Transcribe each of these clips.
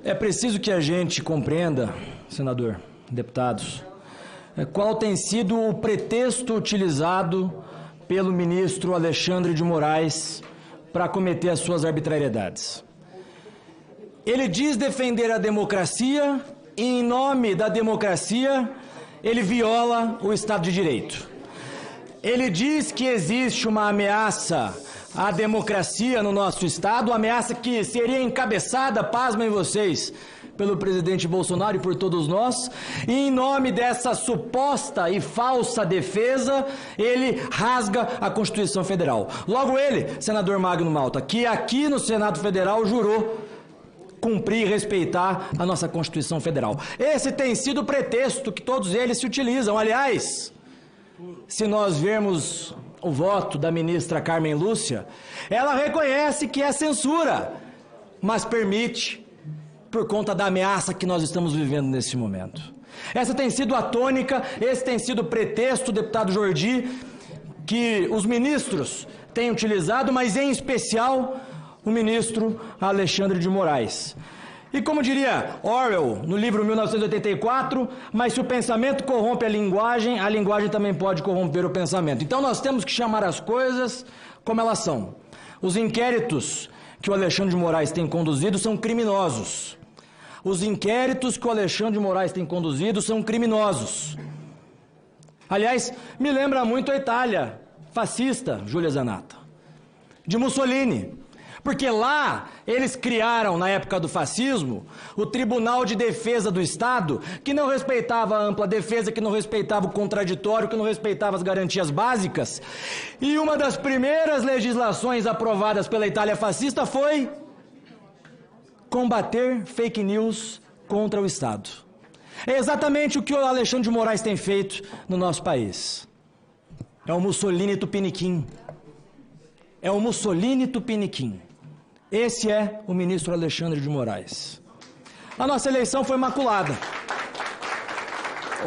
É preciso que a gente compreenda, senador, deputados, qual tem sido o pretexto utilizado pelo ministro Alexandre de Moraes para cometer as suas arbitrariedades. Ele diz defender a democracia e, em nome da democracia, ele viola o Estado de Direito. Ele diz que existe uma ameaça à democracia no nosso Estado, uma ameaça que seria encabeçada, pasmem vocês, pelo presidente Bolsonaro e por todos nós, e em nome dessa suposta e falsa defesa, ele rasga a Constituição Federal. Logo ele, senador Magno Malta, que aqui no Senado Federal jurou cumprir e respeitar a nossa Constituição Federal. Esse tem sido o pretexto que todos eles se utilizam. Aliás, se nós vermos o voto da ministra Carmen Lúcia, ela reconhece que é censura, mas permite por conta da ameaça que nós estamos vivendo nesse momento. Essa tem sido a tônica, esse tem sido o pretexto, deputado Jordi, que os ministros têm utilizado, mas em especial o ministro Alexandre de Moraes. E como diria Orwell, no livro 1984, mas se o pensamento corrompe a linguagem também pode corromper o pensamento. Então nós temos que chamar as coisas como elas são. Os inquéritos que o Alexandre de Moraes tem conduzido são criminosos. Os inquéritos que o Alexandre de Moraes tem conduzido são criminosos. Aliás, me lembra muito a Itália fascista, Júlia Zanatta, de Mussolini. Porque lá eles criaram, na época do fascismo, o Tribunal de Defesa do Estado, que não respeitava a ampla defesa, que não respeitava o contraditório, que não respeitava as garantias básicas. E uma das primeiras legislações aprovadas pela Itália fascista foi combater fake news contra o Estado. É exatamente o que o Alexandre de Moraes tem feito no nosso país. É o Mussolini Tupiniquim. É o Mussolini Tupiniquim. Esse é o ministro Alexandre de Moraes. A nossa eleição foi maculada.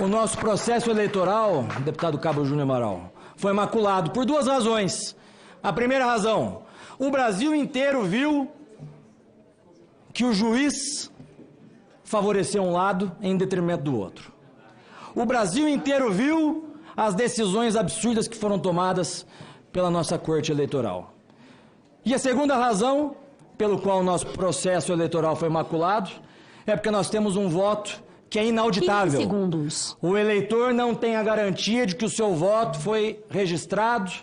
O nosso processo eleitoral, deputado Cabo Júnior Amaral, foi maculado por duas razões. A primeira razão, o Brasil inteiro viu que o juiz favoreceu um lado em detrimento do outro. O Brasil inteiro viu as decisões absurdas que foram tomadas pela nossa Corte Eleitoral. E a segunda razão pelo qual o nosso processo eleitoral foi maculado é porque nós temos um voto que é inauditável. 15 segundos. O eleitor não tem a garantia de que o seu voto foi registrado,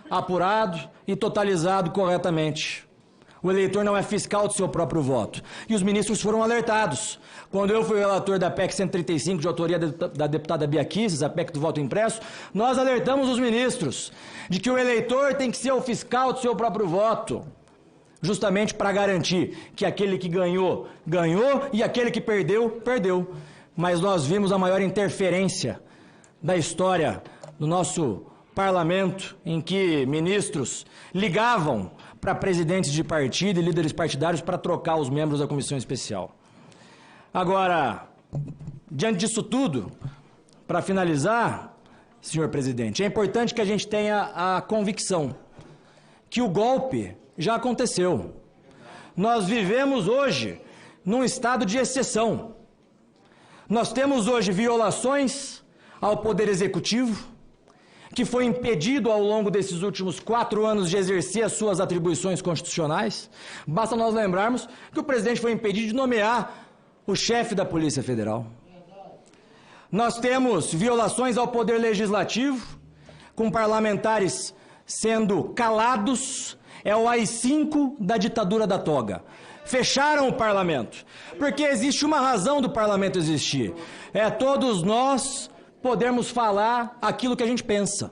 apurado e totalizado corretamente. O eleitor não é fiscal do seu próprio voto. E os ministros foram alertados. Quando eu fui relator da PEC 135, de autoria da deputada Bia Kicis, a PEC do voto impresso, nós alertamos os ministros de que o eleitor tem que ser o fiscal do seu próprio voto, justamente para garantir que aquele que ganhou, ganhou, e aquele que perdeu, perdeu. Mas nós vimos a maior interferência da história do nosso parlamento, em que ministros ligavam para presidentes de partido e líderes partidários para trocar os membros da comissão especial. Agora, diante disso tudo, para finalizar, senhor presidente, é importante que a gente tenha a convicção que o golpe já aconteceu. Nós vivemos hoje num estado de exceção. Nós temos hoje violações ao Poder Executivo, que foi impedido ao longo desses últimos 4 anos de exercer as suas atribuições constitucionais. Basta nós lembrarmos que o presidente foi impedido de nomear o chefe da Polícia Federal. Nós temos violações ao Poder Legislativo, com parlamentares sendo calados. É o AI-5 da ditadura da toga. Fecharam o parlamento, porque existe uma razão do parlamento existir. É todos nós podermos falar aquilo que a gente pensa.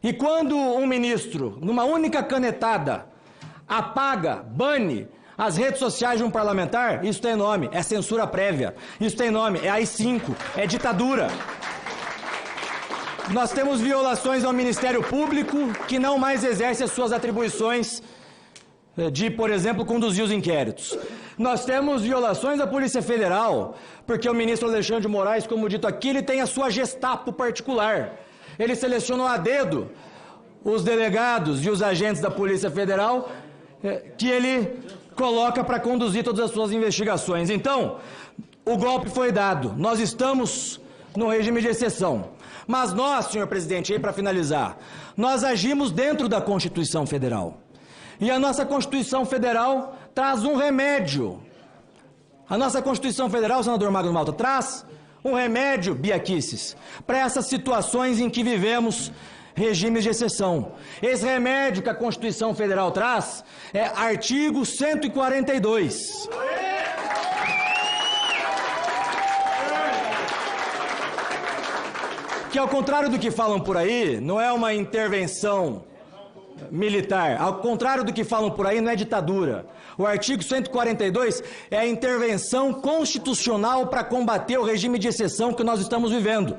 E quando um ministro, numa única canetada, apaga, bane as redes sociais de um parlamentar, isso tem nome, é censura prévia. Isso tem nome, é AI-5, é ditadura. Nós temos violações ao Ministério Público, que não mais exerce as suas atribuições de, por exemplo, conduzir os inquéritos. Nós temos violações à Polícia Federal, porque o ministro Alexandre de Moraes, como dito aqui, ele tem a sua Gestapo particular. Ele selecionou a dedo os delegados e os agentes da Polícia Federal que ele coloca para conduzir todas as suas investigações. Então, o golpe foi dado. Nós estamos no regime de exceção. Mas nós, senhor presidente, aí para finalizar, nós agimos dentro da Constituição Federal. E a nossa Constituição Federal traz um remédio. A nossa Constituição Federal, senador Magno Malta, traz um remédio, Bia Kicis, para essas situações em que vivemos regimes de exceção. Esse remédio que a Constituição Federal traz é artigo 142. Que, ao contrário do que falam por aí, não é uma intervenção militar. Ao contrário do que falam por aí, não é ditadura. O artigo 142 é a intervenção constitucional para combater o regime de exceção que nós estamos vivendo.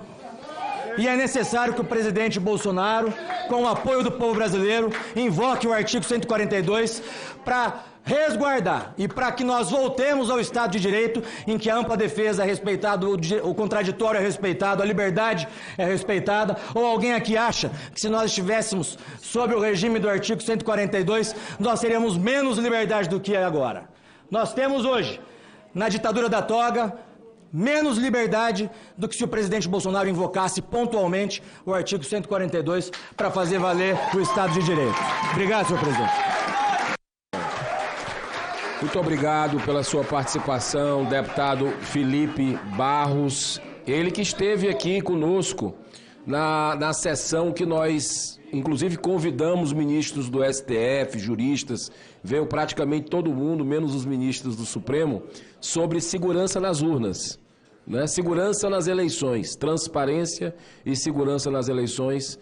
E é necessário que o presidente Bolsonaro, com o apoio do povo brasileiro, invoque o artigo 142 para resguardar e para que nós voltemos ao Estado de Direito, em que a ampla defesa é respeitada, o contraditório é respeitado, a liberdade é respeitada. Ou alguém aqui acha que se nós estivéssemos sob o regime do artigo 142, nós teríamos menos liberdade do que é agora? Nós temos hoje, na ditadura da toga, menos liberdade do que se o presidente Bolsonaro invocasse pontualmente o artigo 142 para fazer valer o Estado de Direito. Obrigado, senhor presidente. Muito obrigado pela sua participação, deputado Felipe Barros. Ele que esteve aqui conosco na sessão que nós, inclusive, convidamos ministros do STF, juristas, veio praticamente todo mundo, menos os ministros do Supremo, sobre segurança nas urnas. Né? Segurança nas eleições, transparência e segurança nas eleições.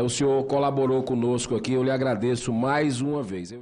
O senhor colaborou conosco aqui, eu lhe agradeço mais uma vez.